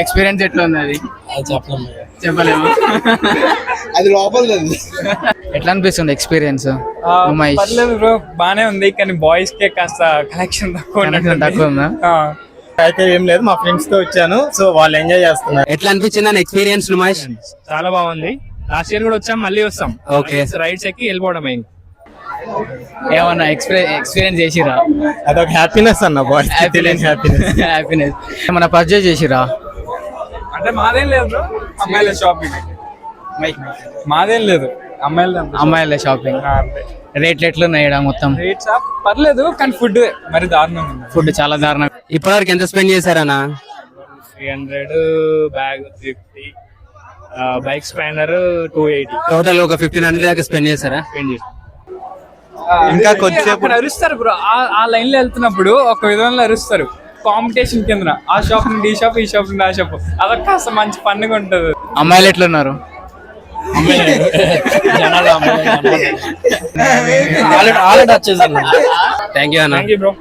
Experience ఎట్లా ఉంది అది? చెప్పలేము. అది లోపల ఎట్లా అనిపిస్తుంది ఎక్స్పీరియన్స్? పర్లేదు బ్రో, బానే ఉంది. కానీ బాయ్స్ కే కాస్త కలెక్షన్ తక్కువ ఉందా? అయితే ఏం లేదు, మా ఫ్రెండ్స్ తో వచ్చాను, సో వాళ్ళు ఎంజాయ్ చేస్తున్నారు. ఎట్లా అనిపించింది అని ఎక్స్పీరియన్స్ నుమాయిష్? చాలా బాగుంది. లాస్ట్ ఇయర్ కూడా వచ్చాం, మళ్ళీ వస్తాం. ఓకే. రైడ్స్ ఎక్కి వెళ్ళిపోవడం అయింది. ఏమన్నా ఎక్స్పీరియన్స్ చేసిరా? అదొక హ్యాపీనెస్ అన్న, బాయ్స్ హ్యాపీనెస్. హ్యాపీనెస్. ఏమన్నా పర్చేజ్ చేసిరా? అంటే మాదేం లేదు బ్రో, అమ్మాయిల షాపింగ్. మాదేం లేదు, అమ్మాయిల షాపింగ్. రేట్లు ఎట్లున్నాయి ఈడ మొత్తం? రేట్స్ పర్లేదు, కానీ ఫుడ్ మరి దారుణం ఉంది. ఫుడ్ చాలా దారుణం. ఇప్పటివరకు ఎంత స్పెండ్ చేశారన్నా? 300, బ్యాగ్ 350, బైక్ స్పానర్ 280. టోటల్ ఒక 1500 దాకా స్పెండ్ చేశారా? ఇంకా కొద్దిసేపు అరుస్తారు బ్రో, ఆ లైన్ లో వెళ్తున్నప్పుడు ఒక విధంగా అరుస్తారు. కాంపిటీషన్ కింద ఆ షాప్ నుండి ఈ షాప్, ఈ షాప్ నుండి ఆ షాప్. అదొక కాస్త మంచి పండుగ ఉంటది. అమ్మాయిలు ఎట్లున్నారు? థ్యాంక్ యూ అన్న. Thank you bro.